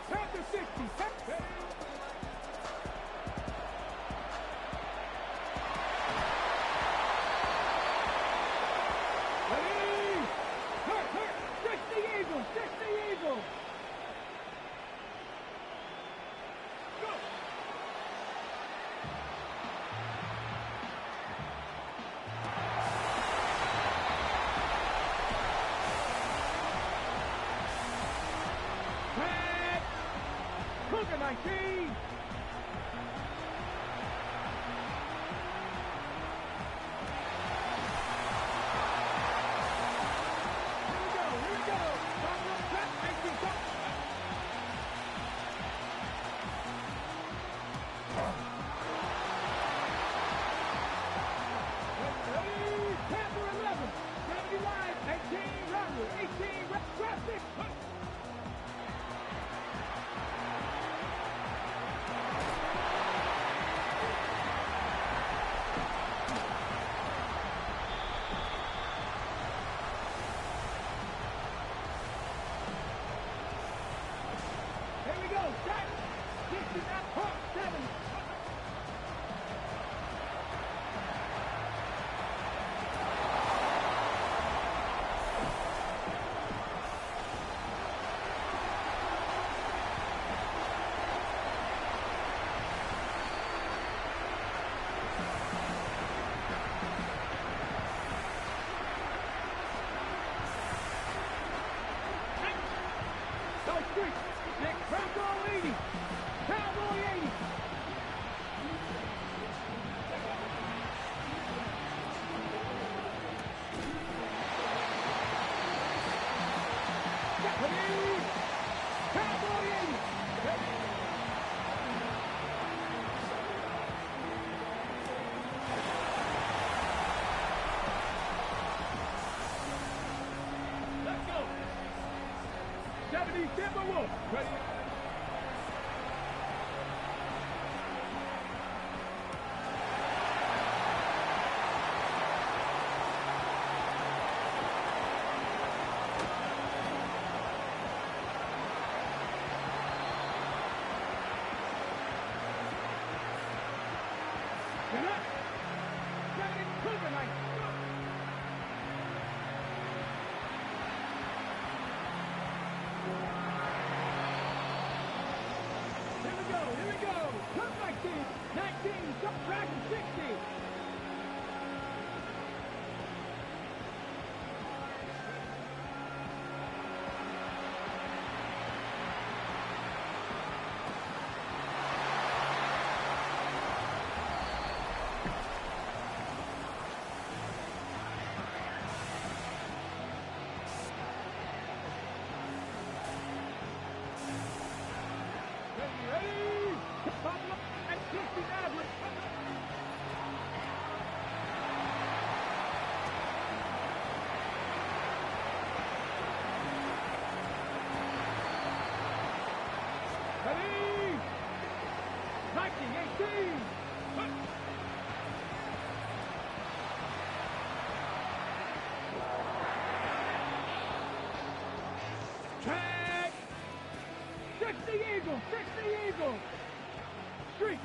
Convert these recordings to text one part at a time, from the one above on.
Chapter 60. Ready? Hurt. 60 Eagles. 60 Eagles. Go. Red. Cougar 19. Here we go. Bottom of the track, 19 touch. Ready? Panther 11. 70 line, 18 Rumble, 18 Trap 6. Here we go. Shot. 69. Hawk 7. South Street. Next, Cowboy 80. Cowboy 80. Ready? Cowboy 80. Ready? Let's go. 70 Timberwolves. Ready? Get up. 70 Cougar 19. Here we go. Cup 19. 19. Subtraction 60. Ready? Bottom at 60 average. Ready? 1918. Track. 60 Eagles. 60 Eagles. Street.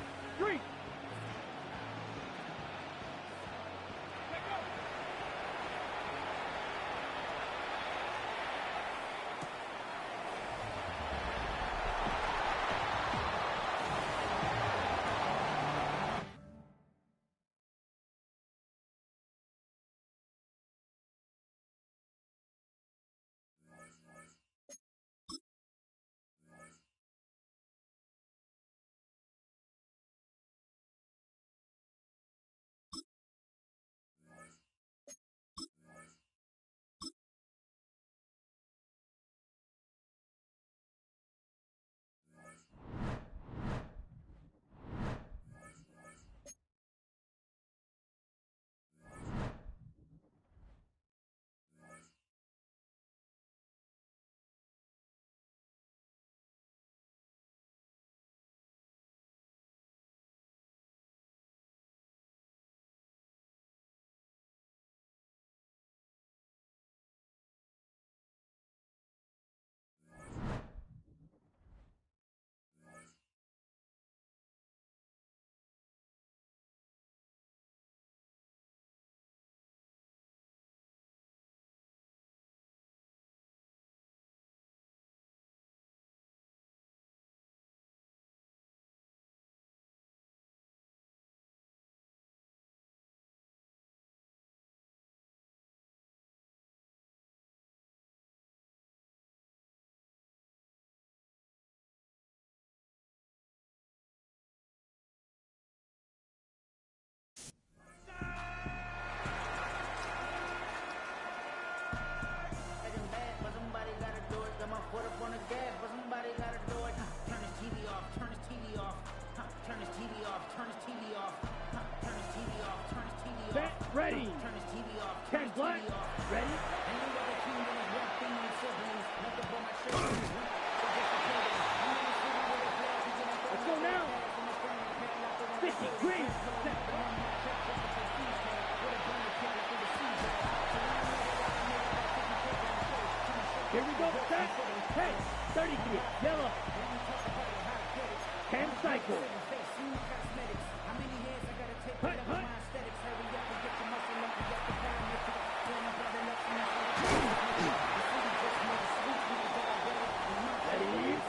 Put up on the gas, but somebody gotta do it. Turn his TV off, turn his TV off. Turn his TV off, turn his TV off. Turn his TV off, turn his TV off. Set, ready. Turn his TV off, turn Ken his Black, TV off. ready. Ain't no other team than his rap female siblings. Nothing but my children. So just a kid. I'm in the city with a flag. Let's go now. 50 green. Set. Here we go. Set. Hey, 33. Yellow. Cam cycle. Hut, hut.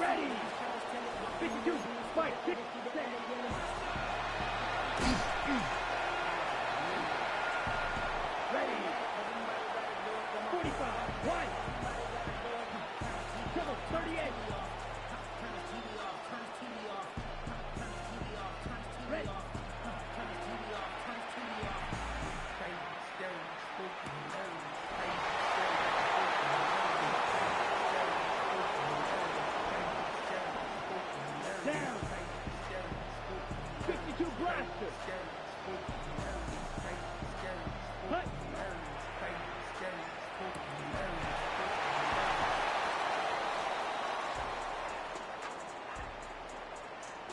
Ready. 52. Spike. 6. Set. Ready. 45. One. Double. 38. Ready. Down. 52 blaster. Hut.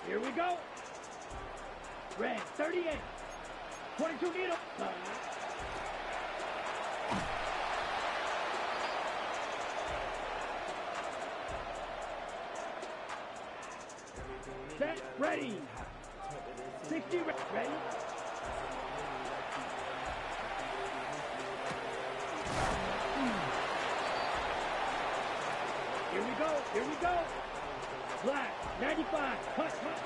Here we go. Red, 38. 22 needle. Set, ready. 60, ready. Here we go, here we go. Black, 95, hut, hut.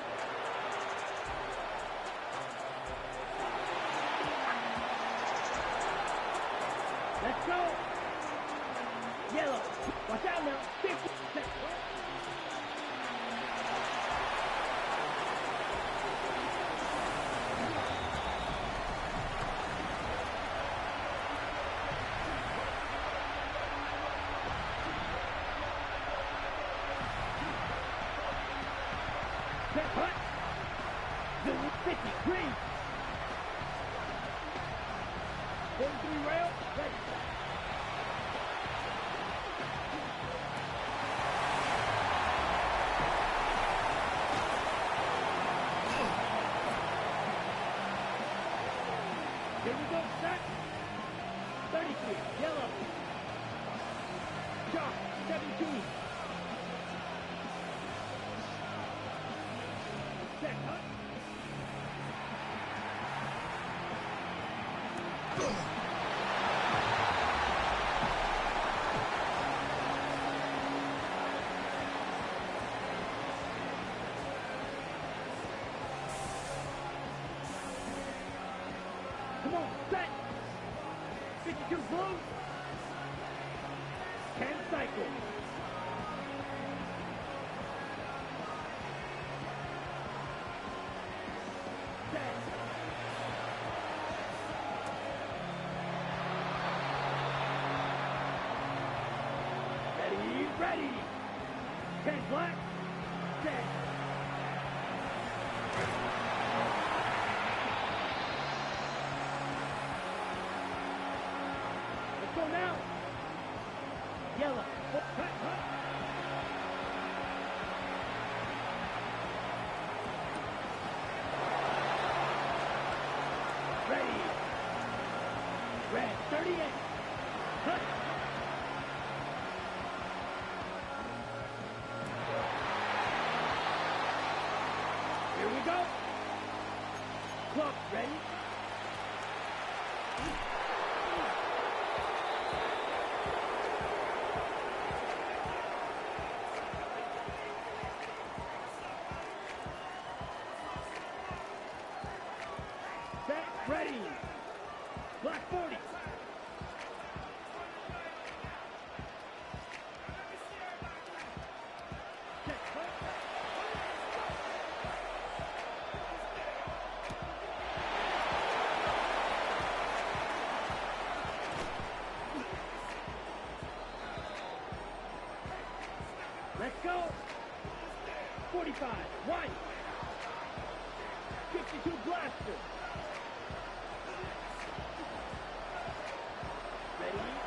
Let's go. Yellow, watch out now. 50, set. Set, hut. 50, green. 43 rail, ready. Here we go, set. 33, yellow. Jock, 17. Set, hut. Come on, set. 52 blue. 10 cycle. Set. Ready, ready. 10 black. Set. Let's go now. Yellow. Hut, hut. Ready. Red, 38. Hut. Here we go. Club, ready? Set, ready. Black 40. Set, hut. Go. 45. One. 52 blaster. Ready?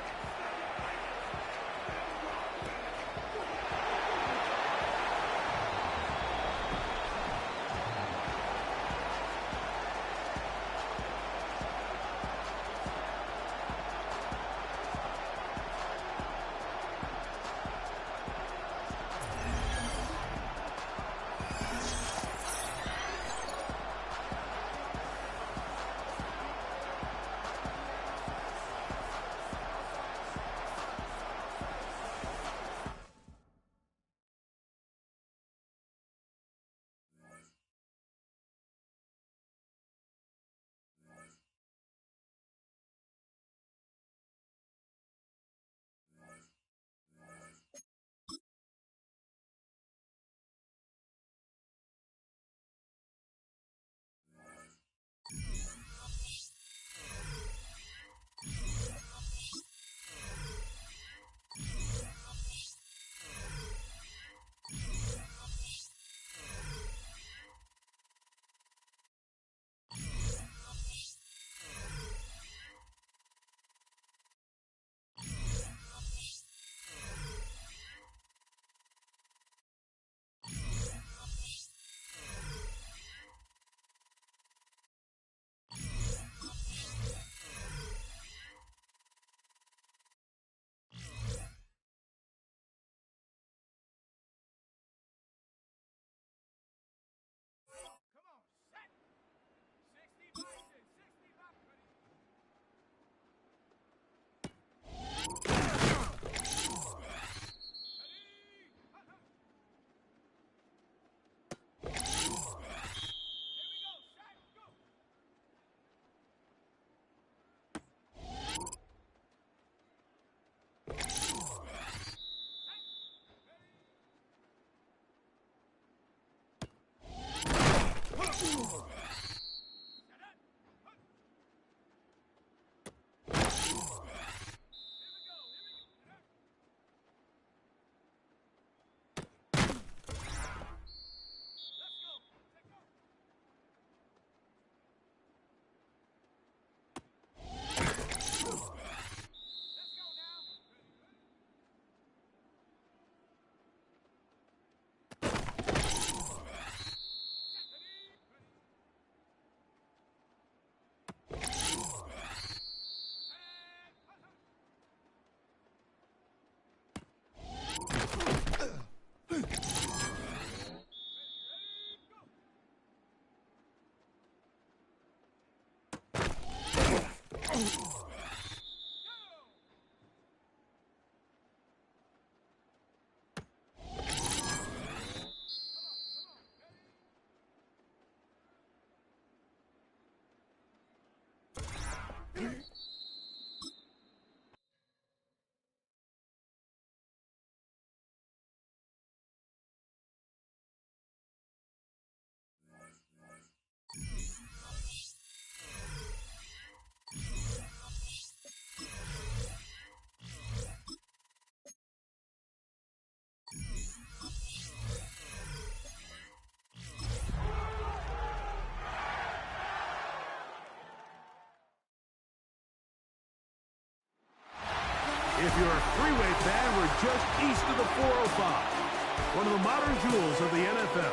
If you're a freeway fan, we're just east of the 405. One of the modern jewels of the NFL.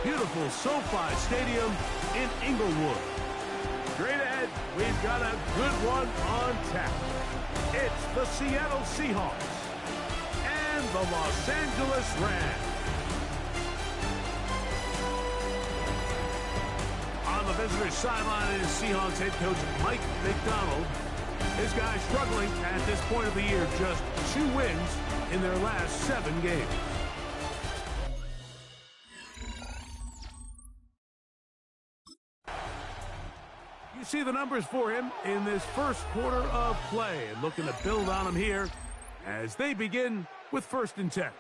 Beautiful SoFi Stadium in Inglewood. Straight ahead, we've got a good one on tap. It's the Seattle Seahawks and the Los Angeles Rams. On the visitor's sideline is Seahawks head coach Mike McDonald. His guys struggling at this point of the year, just 2 wins in their last 7 games. You see the numbers for him in this first quarter of play, and looking to build on them here as they begin with 1st and 10.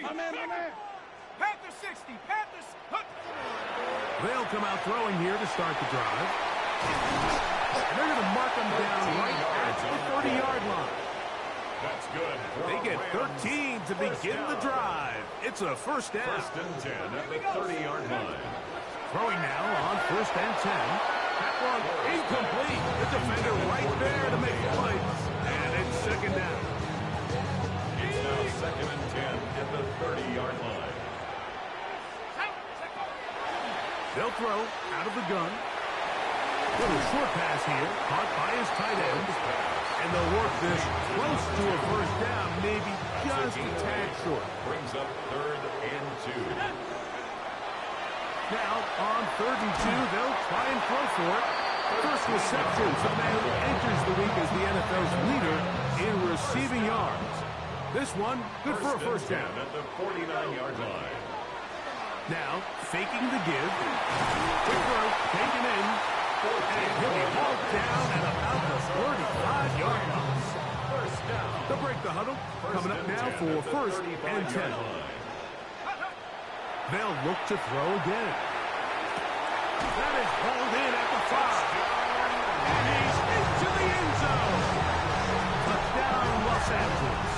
My man. Panther 60. Panthers. They'll come out throwing here to start the drive. And they're going to mark them down right at the 30-yard line. That's good. They get 13 to begin the drive. It's a first down. First and 10 at the 30-yard line. Throwing now on first and 10. That one incomplete. The defender right there to make the play. And it's second down. It's now second and 10 at the 30-yard line. They'll throw out of the gun. Little short pass here, caught by his tight end. And they'll work this close to a first down, maybe just a tad short. Brings up third and 2. Now, on third and 2, they'll try and throw for it. First reception for the man who enters the week as the NFL's leader in receiving yards. This one, good for a first down. At the 49-yard line. Now, faking the give. Quick throw, taken in. And he'll be hauled down at about the 35-yard line. First down. They'll break the huddle. Coming up now for first and 10. They'll look to throw again. That is hauled in at the 5. And he's into the end zone. Touchdown, Los Angeles.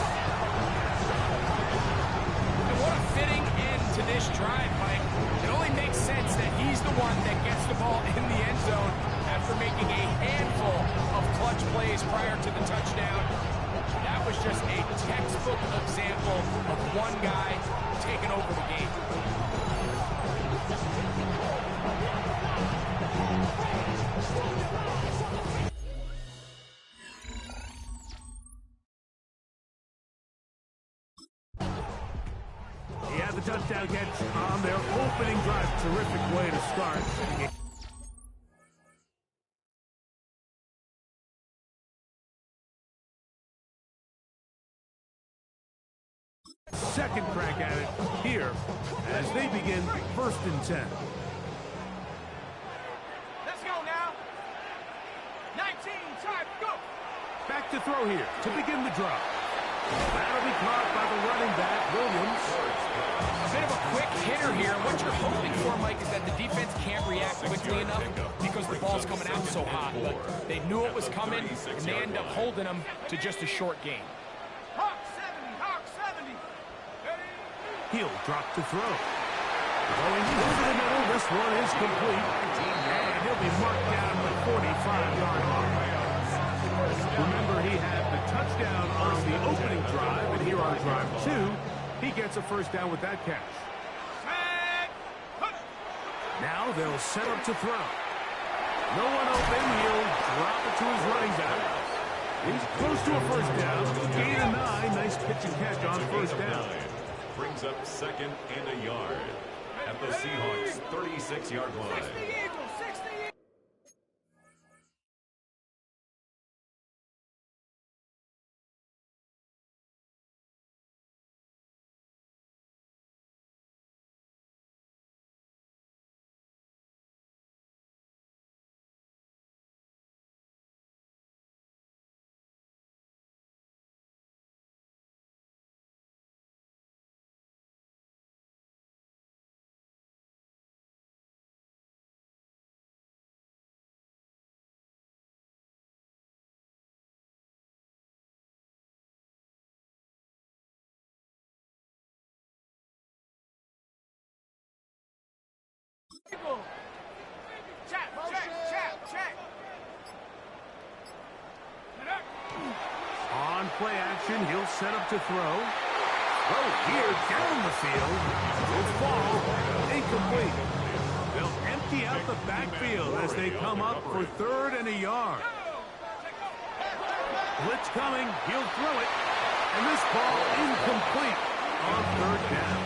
And what a fitting end to this drive, Mike. It only makes sense that he's the one that gets the ball in the end zone after making a handful of clutch plays prior to the touchdown. That was just a textbook example of one guy taking over the game. He had the touchdown catch on their opening drive. Terrific way to start. Second crack at it here as they begin first and 10. Let's go now. 19, time, go. Back to throw here to begin the drop. That'll be caught by the running back, Williams. A bit of a quick hitter here. What you're hoping for, Mike, is that the defense can't react quickly enough because the ball's coming out so hot. But they knew it was coming, and they end up holding them to just a short gain. Hawk 70. He'll drop to throw. Going over the middle, this one is complete. And he'll be marked down at the 45-yard line. Remember, he had the touchdown on the opening drive, and here on drive 2, he gets a first down with that catch. Now they'll set up to throw. No one open. He'll drop it to his running back. He's close to a first down. Gain of 9. Nice pitch and catch on first down. Brings up second and a yard at the Seahawks' 36-yard line. 60 Eagles, 60 Eagles. Check. On play action, he'll set up to throw. Throw here down the field. Will fall. Incomplete. They'll empty out the backfield as they come up for third and a yard. Blitz coming. He'll throw it. And this ball incomplete on third down.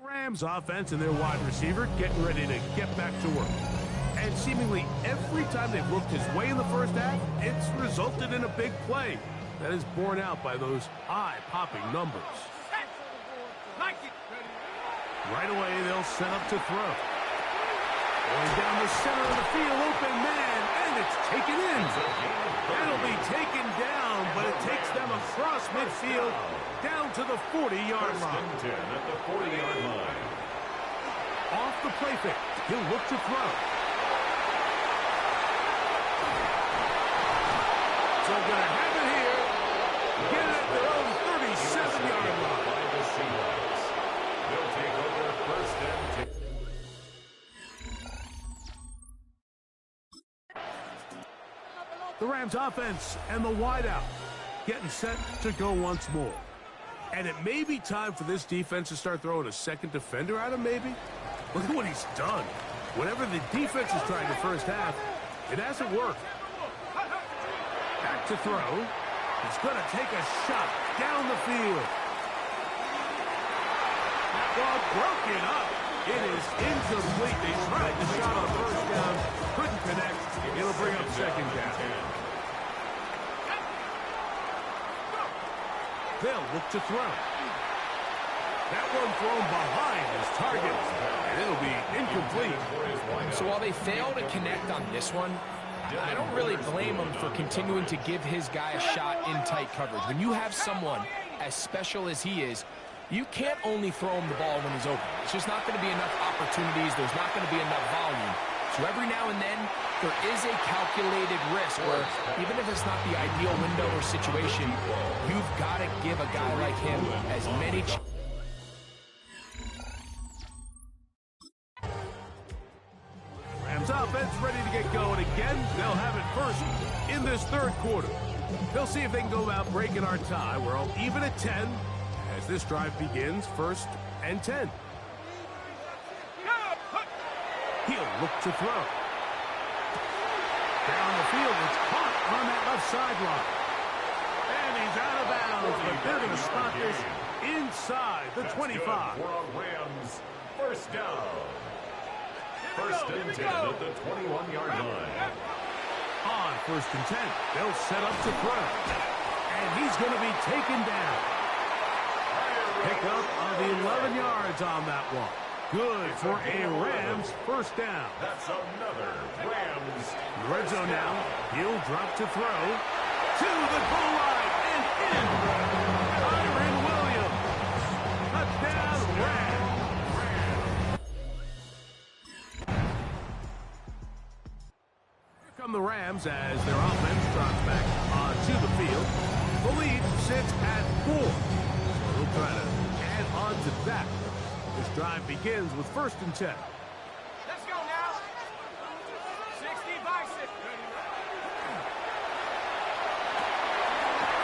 Rams offense and their wide receiver getting ready to get back to work. And seemingly every time they've looked his way in the first half, it's resulted in a big play that is borne out by those eye-popping numbers. Right away, they'll set up to throw. Going down the center of the field, open man, and it's taken in. It'll be taken down, but it takes them across midfield down to the 40-yard line. First and 10 at the 40-yard line. Off the play fake, he'll look to throw. So gonna have it here. Get it at their own 37-yard line. By the Seahawks. They'll take over first and 10. The Rams offense and the wideout getting set to go once more. And it may be time for this defense to start throwing a second defender at him, maybe. Look at what he's done. Whatever the defense has tried the first half, it hasn't worked. Back to throw. He's going to take a shot down the field. That ball broken up. It is incomplete. They tried the shot on first down. Couldn't connect. It'll bring up second down. They'll look to throw. That one thrown behind his target, and it'll be incomplete. So while they fail to connect on this one, I don't really blame him for continuing to give his guy a shot in tight coverage. When you have someone as special as he is, you can't only throw him the ball when he's open. It's just not going to be enough opportunities. There's not going to be enough volume. So every now and then, there is a calculated risk where even if it's not the ideal window or situation, you've got to give a guy like him as many chances. Rams offense ready to get going again. They'll have it first in this third quarter. They'll see if they can go about breaking our tie. We're all even at 10 as this drive begins, first and 10. He'll look to throw. Down the field, it's caught on that left sideline. And he's out of bounds, but they're going to spot this inside the 25. For a Rams first down. First and 10 at the 21-yard line. On first and 10, they'll set up to throw. And he's going to be taken down. Pick up of the 11 yards on that one. Good for a Rams first down. That's another Rams. Red zone now. He'll drop to throw. To the goal line and in. Kyren Williams. Touchdown, Rams. Here come the Rams as their offense drops back onto the field. The lead sits at 4. So they'll try to add on to that. This drive begins with first and 10. Let's go now. 60 by 60.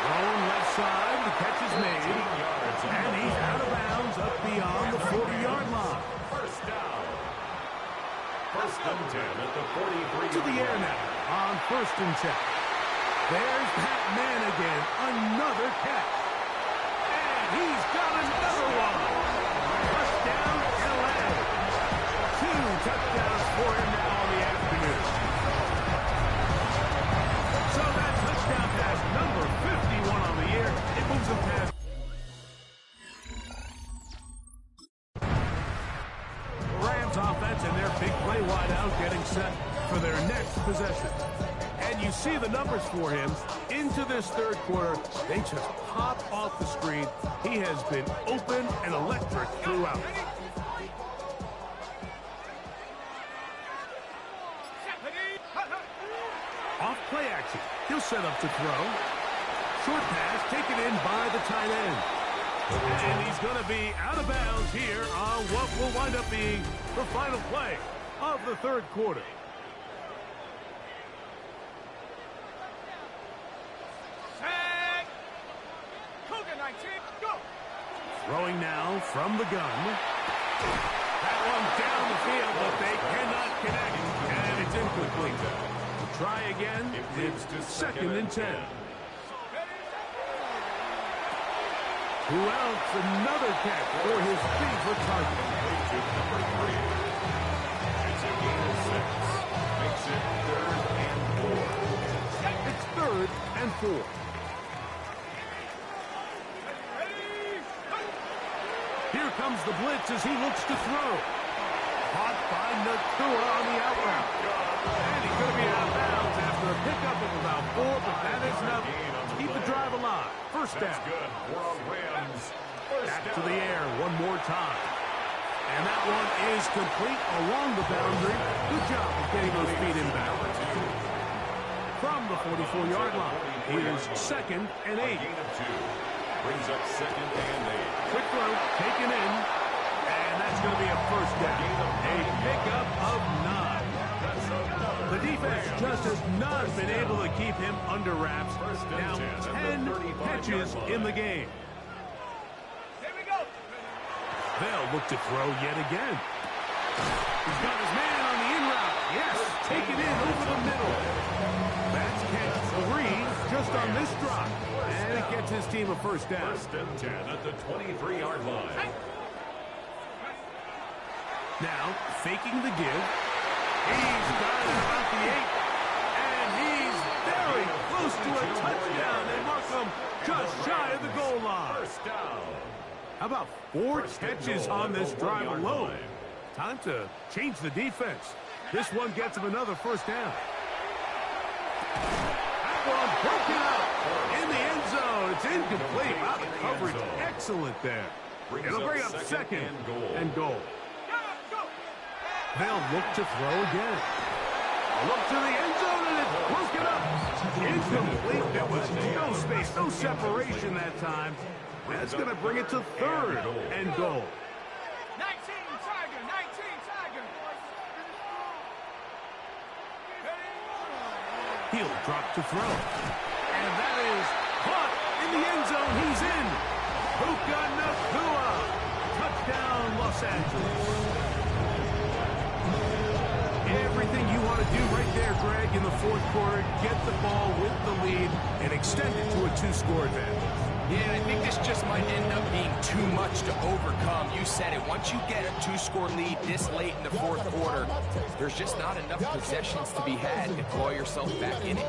Thrown left side, the catch is made. And he's out of bounds up beyond the 40-yard line. First down. First and 10 at the 43. To the air now on first and 10. There's Pat Man again, another catch. And he's got another one. Touchdown, LA. 2 touchdowns for him now on the afternoon. So that touchdown pass, number 51 on the year, it moves him past. Rams offense and their big play wideout getting set for their next possession. And you see the numbers for him into this third quarter. They just pop off the screen. He has been open and electric throughout. Off play action. He'll set up to throw. Short pass taken in by the tight end. And he's going to be out of bounds here on what will wind up being the final play of the third quarter. Throwing now from the gun. That one down the field, but they cannot connect. And it's incomplete. Try again. It's second and 10. Who else? Another catch for his favorite target. Number 3. It's a gain of 6. Makes it third and 4. It's third and 4. Here comes the blitz as he looks to throw. Caught by Nakua on the out route. And he's going to be out of bounds after a pickup of about 4, but that is enough to keep the drive alive. First down. That's good for our Rams. Back to the air one more time. And that one is complete along the boundary. Good job of getting those feet in bounds. From the 44-yard line, here's 2nd and 8. Gain of 2. Brings up 2nd and 8. Quick throw, taken in. And that's going to be a first down. A pickup of 9. The defense just has not been able to keep him under wraps. Now 10 catches in the game. They'll look to throw yet again. He's got his man on the in route. Yes, taken in over the middle. That's catch 3 just on this drop. And it gets his team a first down. 1st and 10 at the 23-yard line. Now, faking the give. He's got it about the 8. And he's very close to a touchdown. They mark him just shy of the goal line. First down. How about 4 catches on this drive alone? Time to change the defense. This one gets him another first down. That one broken up in the end zone. It's incomplete. Wow, the coverage excellent there. It'll bring up 2nd and goal. They'll look to throw again. A look to the end zone, and it's broken up. Incomplete. There was no space, no separation that time. That's going to bring it to 3rd and goal. 19 Tiger, 19 Tiger. He'll drop to throw. And that is caught in the end zone. He's in. Puka Nakua. Touchdown, Los Angeles. Everything you want to do right there, Greg, in the 4th quarter. Get the ball with the lead and extend it to a 2-score advantage. Yeah, I think this just might end up being too much to overcome. You said it. Once you get a 2-score lead this late in the 4th quarter, there's just not enough possessions to be had to claw yourself back in it.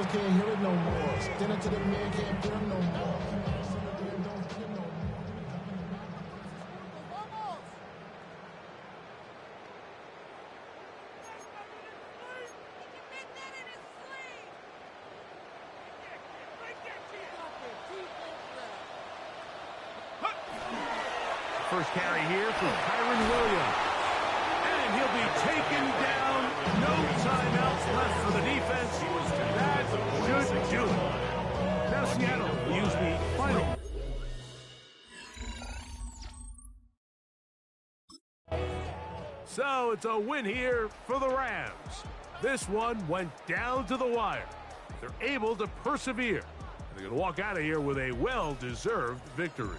Can't hear it no more. Stand to the man, can't hear him no more. First carry here from Kyron Williams. And he'll be taken down. No timeouts left for the defense. That should do it. Now Seattle will use the final. So it's a win here for the Rams. This one went down to the wire. They're able to persevere. They're going to walk out of here with a well-deserved victory.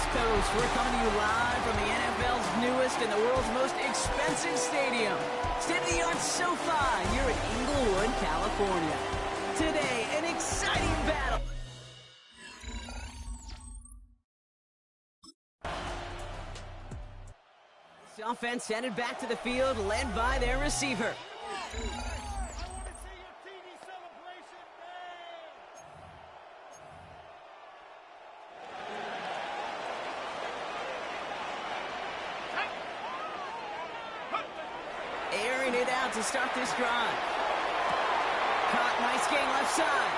Coast. We're coming to you live from the NFL's newest and the world's most expensive stadium. State-of-the-art SoFi here in Inglewood, California. Today, an exciting battle. This offense headed back to the field, led by their receiver. Airing it out to start this drive. Caught, nice gain left side.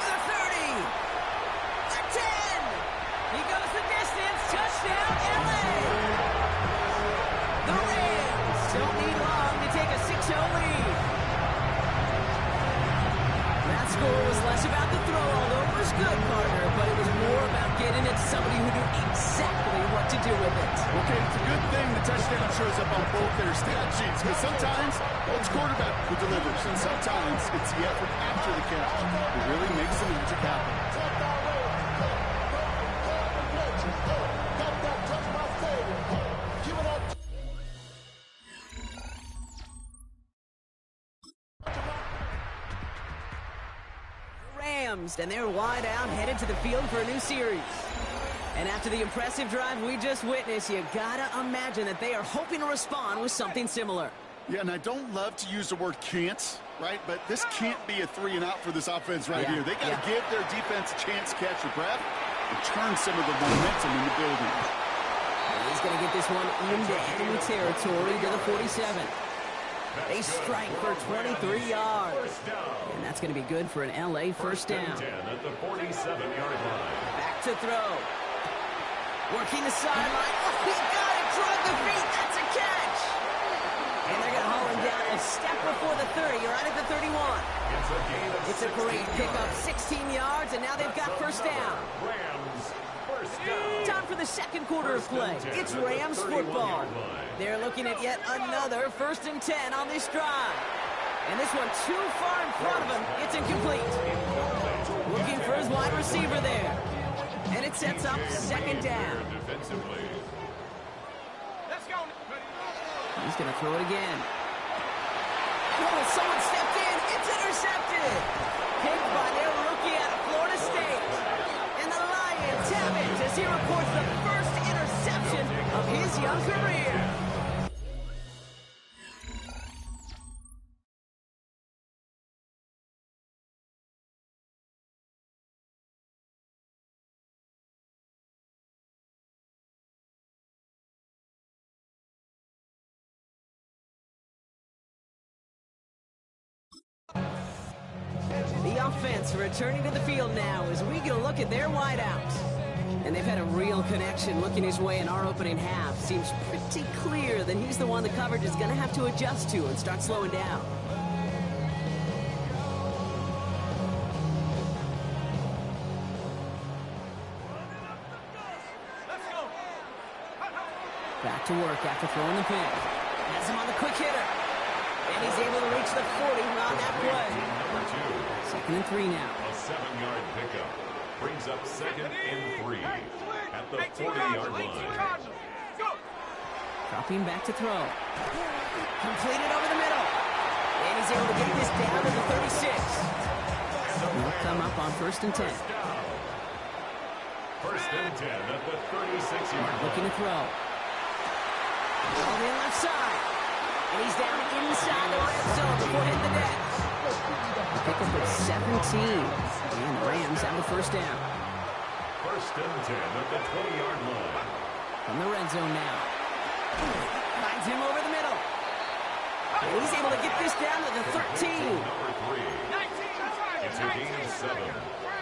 The 30. The 10. He goes the distance. Touchdown, LA. The Rams don't need long to take a 6-0 lead. That score was less about the throw, although it was good, partner, but it was more about getting it to somebody who knew exactly what to do with it. Okay, it's a good thing the touchdown shows up on both their stat sheets, because sometimes, well, it's quarterback who delivers, and sometimes it's the effort after the catch that really makes the magic happen. And they're wide out, headed to the field for a new series. And after the impressive drive we just witnessed, you gotta imagine that they are hoping to respond with something similar. Yeah, and I don't love to use the word can't, right? But this can't be a 3-and-out for this offense right here. They got to give their defense a chance to catch their breath and turn some of the momentum in the building. He's going to get this one into enemy territory to the 47. They strike for 23 yards. And that's going to be good for an LA first down. At the 47-yard line. Back to throw. Working the sideline. Oh, he got it. Drug the feet. That's a catch. And they're going to haul him down a step before the 30. You're right at the 31. It's a great pickup. 16 yards, and now they've got first down. Rams, first down. Time for the second quarter of play. It's Rams football. They're looking at yet another 1st and 10 on this drive. And this one too far in front of him. It's incomplete. Looking for his wide receiver there. And it sets up second down. He's going to throw it again. Oh, someone stepped in. It's intercepted. Picked by their rookie out of Florida State. And the Lions have it as he reports the first interception of his young career. The offense returning to the field now as we get a look at their wideouts. And they've had a real connection looking his way in our opening half. Seems pretty clear that he's the one the coverage is going to have to adjust to and start slowing down. Back to work after throwing the pin. Has him on the quick hitter. And he's able to reach the 40 on that play. 2nd and 3 now. A 7-yard pickup brings up 2nd and 3 at the 40-yard line. Dropping back to throw. Completed over the middle. And he's able to get this down to the 36. He'll come up on 1st and 10. 1st and 10 at the 36-yard line. Looking to throw. All the left side. And he's down inside the red zone before hitting the deck. The pickup of 17. And the Rams have the first down. 1st and 10 at the 20-yard line. From the red zone now. Finds him over the middle. And he's able to get this down to the 13. Number 3. It's a gain of 7.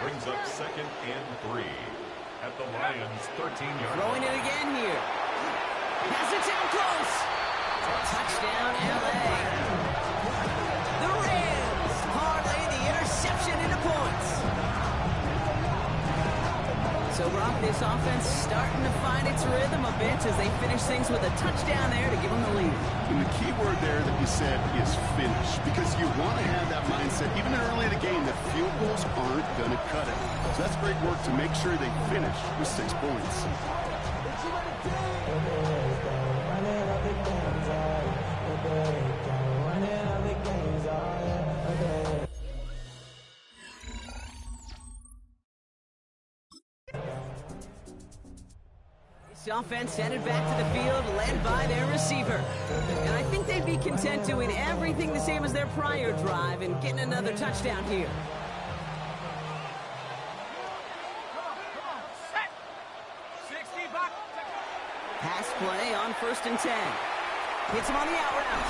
Brings up 2nd and 3 at the Lions' 13-yard line. Throwing it again here. Has it down close. Touchdown, LA. The Rams parlay the interception into points. So, Brock, this offense starting to find its rhythm a bit as they finish things with a touchdown there to give them the lead. And the key word there that you said is finish, because you want to have that mindset, even early in the game, that field goals aren't going to cut it. So that's great work to make sure they finish with 6 points. This offense sent it back to the field, led by their receiver. And I think they'd be content doing everything the same as their prior drive and getting another touchdown here. Pass play on 1st and 10. Hits him on the out route.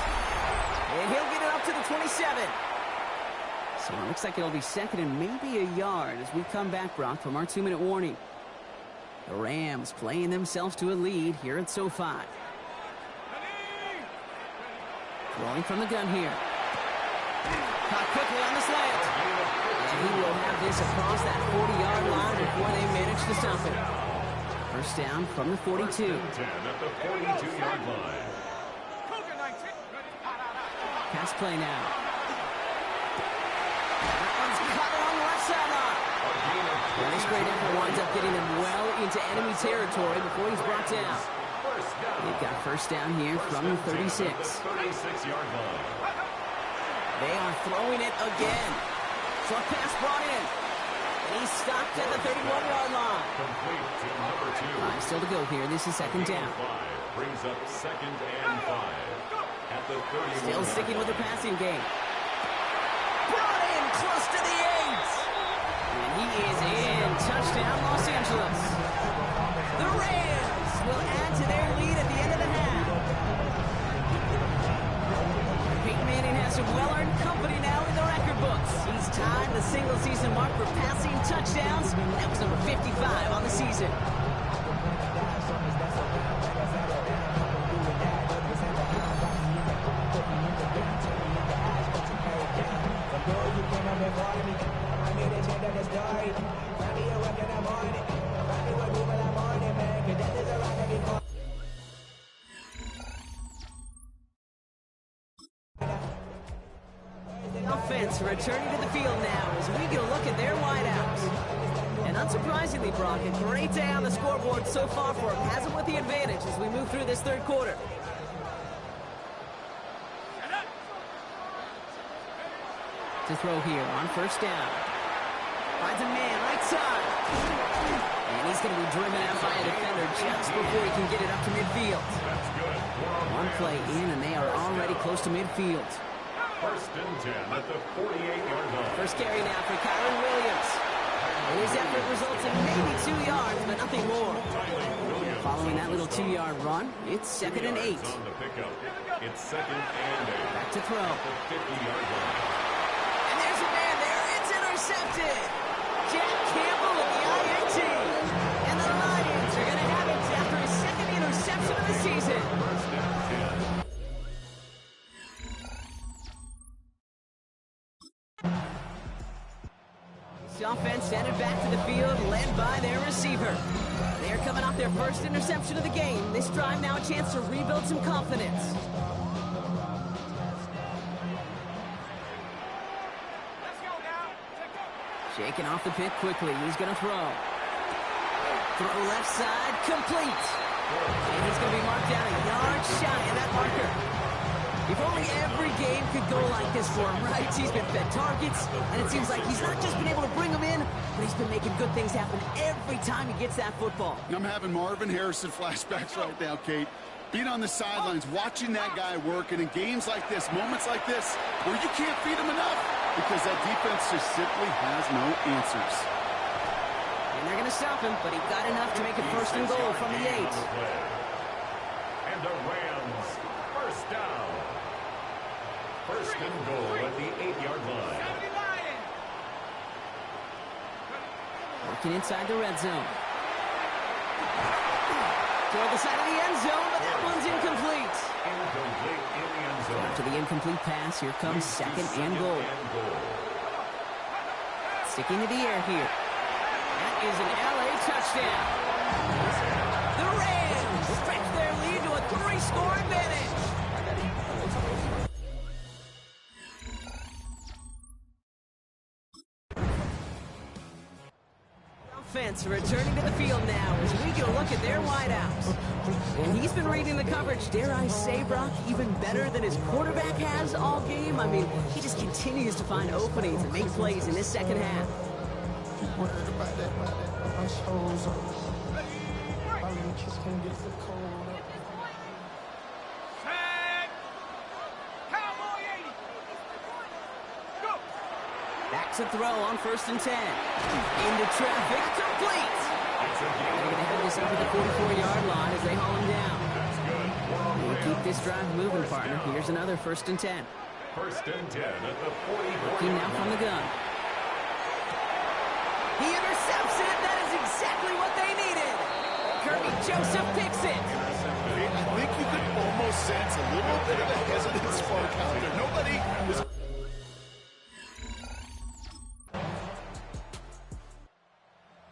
And he'll get it up to the 27. So it looks like it'll be 2nd and maybe a yard as we come back, Brock, from our 2-minute warning. The Rams playing themselves to a lead here at SoFi. Throwing from the gun here. Caught quickly on the slant. And he will have this across that 40-yard line before they manage to stop it. First down from the 42. 10 at the 42-yard line. Pass play now. That one's cut along the left sideline. And this great effort winds up getting him well into enemy territory before he's brought down. They've got first down here from the 36. 36-yard line. They are throwing it again. Short pass brought in. And he's stopped at the 31-yard line. Complete to number 2. 5 still to go here. This is second down. 5 brings up 2nd and 5. At the 31. Still sticking with the passing game. Brought in close to the 8. And he is in. Touchdown, Los Angeles. The Rams will add to their lead at the end of the half. Peyton Manning has some well-earned company now in the record books. He's tied the single-season mark for passing touchdowns. That was number 55 on the season. Offense returning to the field now as we get a look at their wideouts. And unsurprisingly, Brock, a great day on the scoreboard so far for him. Has him with the advantage as we move through this third quarter. To throw here on first down. Finds a man right side. And he's going to be driven out by a defender just before he can get it up to midfield. That's good. One play in, and they are already close to midfield. 1st and 10 at the 48-yard line. First carry now for Kyron Williams. And his effort results in maybe 2 yards, but nothing more. Following that little 2-yard run, it's 2nd and 8. On the pickup. It's 2nd and 8. Back to throw. At the 50-yard line. And there's a man there. It's intercepted. Jack Campbell with the INT. And the Lions are going to have it after his 2nd interception of the season. 1st and 10. The offense sent it back to the field, led by their receiver. They are coming off their first interception of the game. This drive now a chance to rebuild some confidence. Shaking off the pit quickly. He's going to throw. Throw left side, complete. And he's going to be marked down a yard shy of that marker. If only every game could go like this for him, right? He's been fed targets, and it seems like he's not just been able to bring them in, but he's been making good things happen every time he gets that football. I'm having Marvin Harrison flashbacks right now, Kate. Being on the sidelines, watching that guy work, and in games like this, moments like this, where you can't feed him enough because that defense just simply has no answers. And they're going to stop him, but he got enough to make it 1st and goal from the 8. And the Rams, first down. 1st and goal at the 8-yard line. Working inside the red zone. Toward the side of the end zone, but that one's incomplete. Incomplete in the end zone. After the incomplete pass, here comes 2nd and goal. Sticking to the air here. That is an LA touchdown. The Rams stretch their lead to a 3-score advantage. Offense returning to the field now as we get a look at their wideouts. And he's been reading the coverage, dare I say, Brock, even better than his quarterback has all game. I mean, he just continues to find openings and make plays in this second half. Worried about that. I'm so Can't get the cold up. Set. Cowboy 80. Go. Back to throw on 1st and 10. Into traffic, complete. They're going to have this up at the 44-yard line as they haul him down. We'll keep this drive moving, partner. Here's another 1st and 10. 1st and 10 at the 44. Working now from the gun. He intercepts it. That is exactly what they needed. Kirby Joseph picks it. I think you could almost sense a little bit of a hesitant spark out there. Nobody is...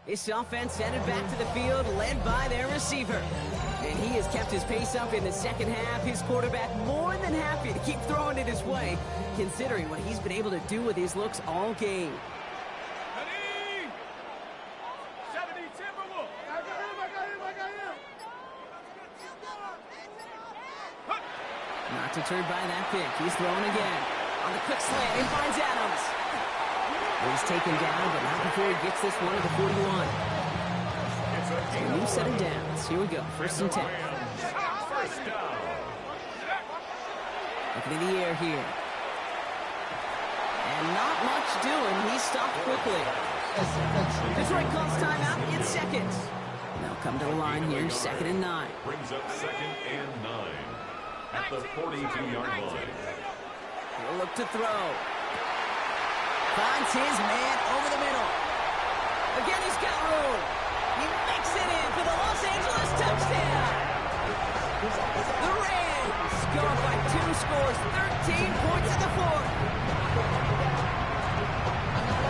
This offense headed back to the field, led by their receiver. And he has kept his pace up in the second half. His quarterback more than happy to keep throwing it his way, considering what he's been able to do with his looks all game. 70 Timberwolves. I got him. Not deterred by that pick. He's throwing again. On the quick slant, he finds Adams. He's taken down, but not before he gets this one to the 41. So a new set of downs. Here we go. 1st and 10. First down. Looking in the air here. And not much doing. He stopped quickly. Detroit calls timeout in seconds. They'll come to the line here, 2nd and 9. Brings up 2nd and 9 at the 42-yard line. He'll look to throw. Finds his man over the middle. Again, he's got room. He makes it in for the Los Angeles touchdown. The Rams go up by 2 scores, 13 points in the 4th.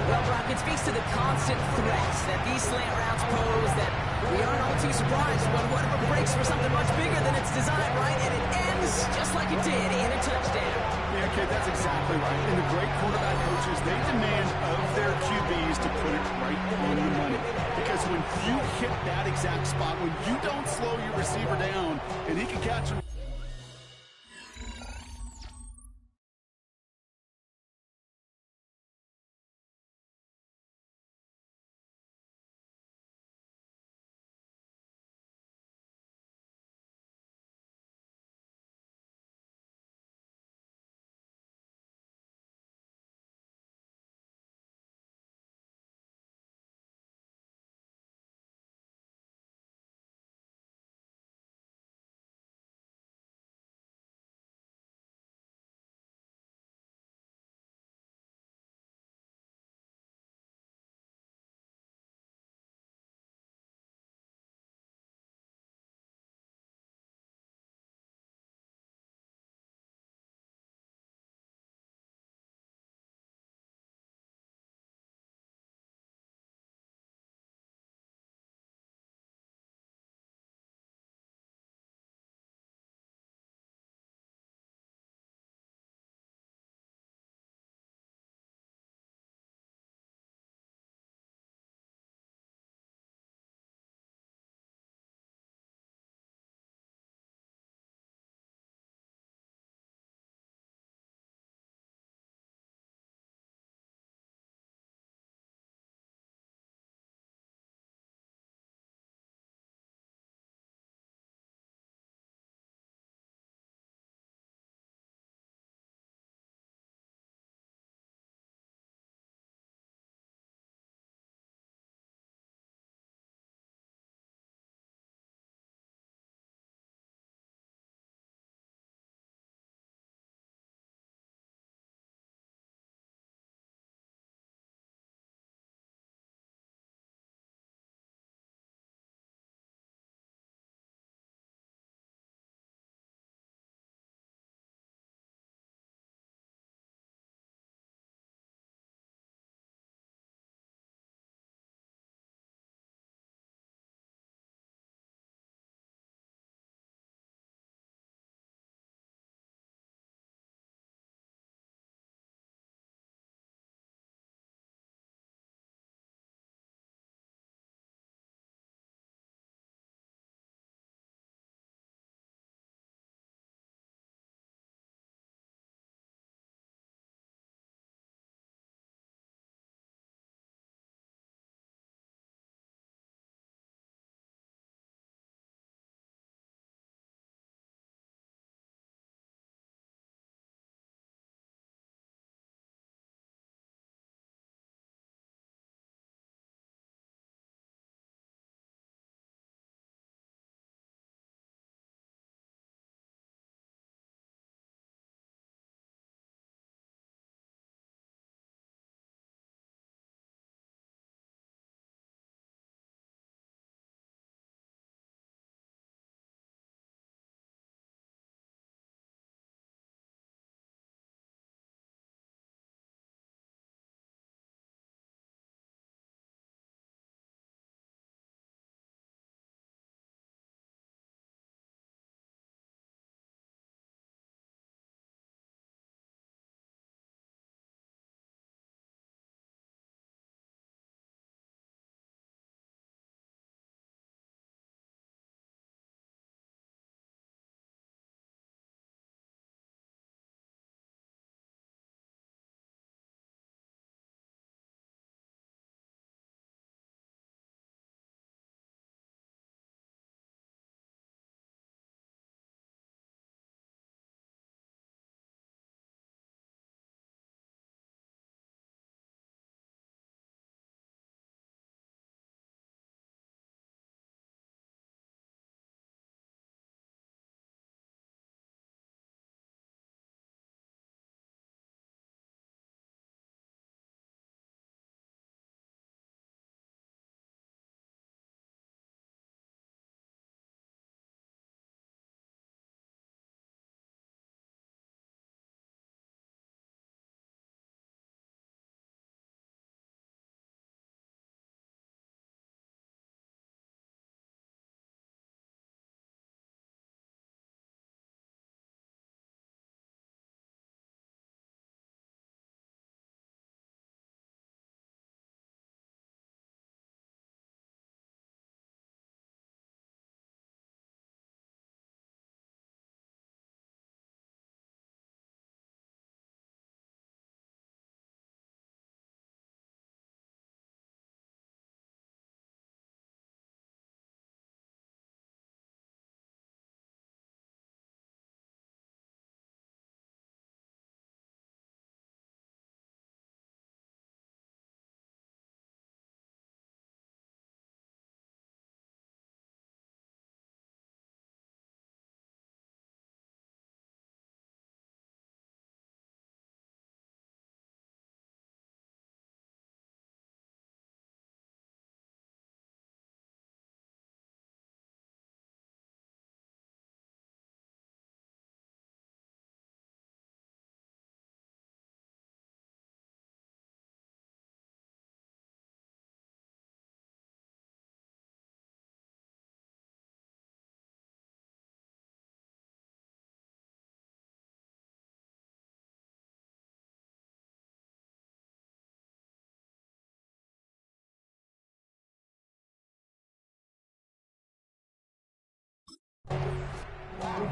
Well, Brock, it speaks to the constant threats that these slant routes pose that we aren't all too surprised when whatever breaks for something much bigger than its design, right? And it ends just like it did in a touchdown. Yeah, kid, that's exactly right. And the great quarterback coaches, they demand of their QBs to put it right on the money. Because when you hit that exact spot, when you don't slow your receiver down, and he can catch him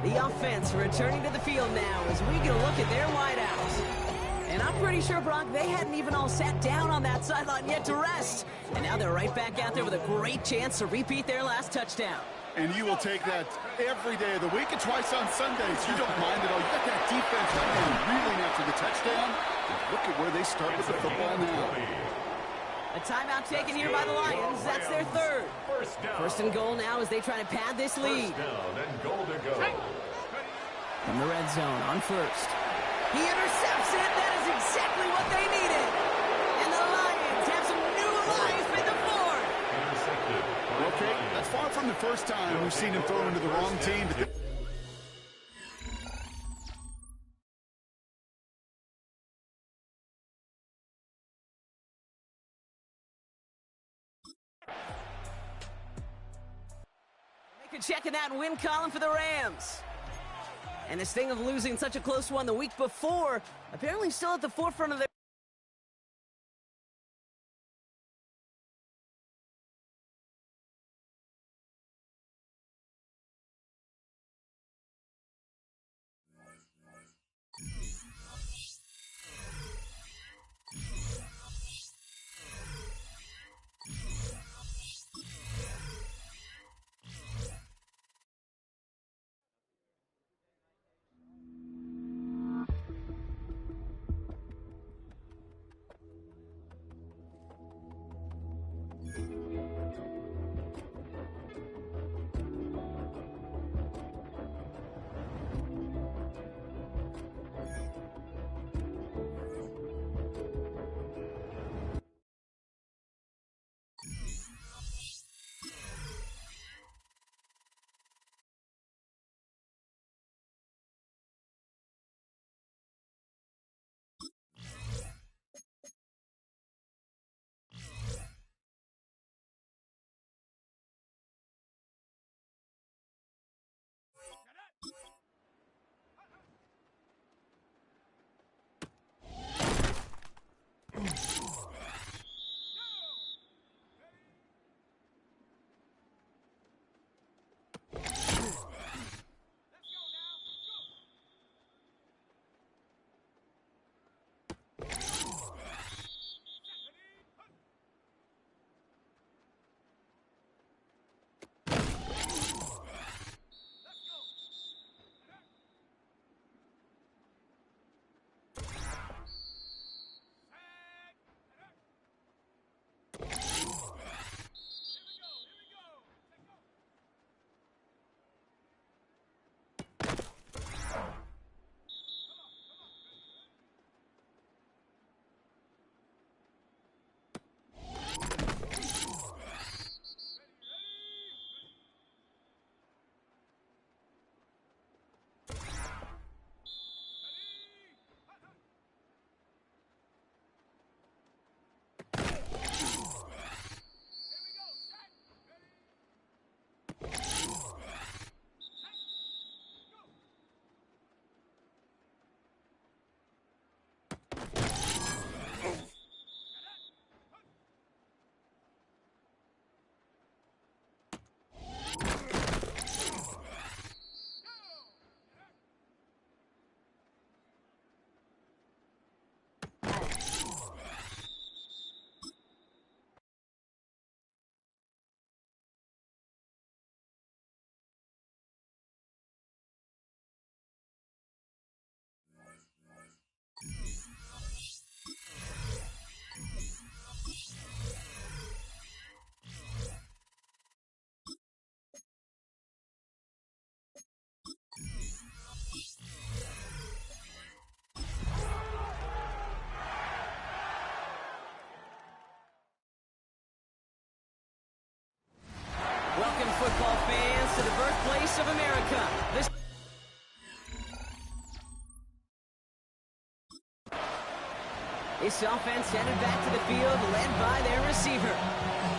The offense returning to the field now as we get a look at their wideouts. And I'm pretty sure, Brock, they hadn't even all sat down on that sideline yet to rest. And now they're right back out there with a great chance to repeat their last touchdown. And you will take that every day of the week and twice on Sundays. You don't mind at all. You got that defense right there reeling after the touchdown. Look at where they start with the football now. A timeout taken here by the Lions. That's their third. First and goal now as they try to pad this lead. First down and goal to go. From the red zone on first. He intercepts it. That is exactly what they needed. And the Lions have some new life in the board. Intercepted. Okay, that's far from the first time we've seen him throw into the wrong team. Make a check in that win column for the Rams. And this thing of losing such a close one the week before, apparently still at the forefront of their... Welcome, football fans, to the birthplace of America. This offense headed back to the field, led by their receiver.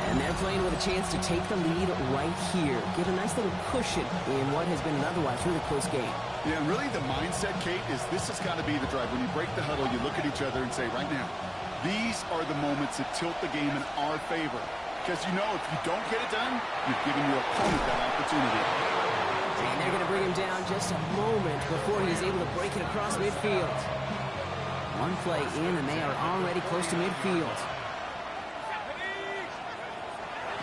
And they're playing with a chance to take the lead right here. Get a nice little cushion in what has been an otherwise really close game. Yeah, and really the mindset, Kate, is this has got to be the drive. When you break the huddle, you look at each other and say, right now, these are the moments that tilt the game in our favor. Because you know if you don't get it done, you've given your opponent that opportunity. And they're going to bring him down just a moment before he's able to break it across midfield. One play in, and they are already close to midfield.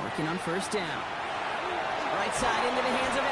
Working on first down. Right side into the hands of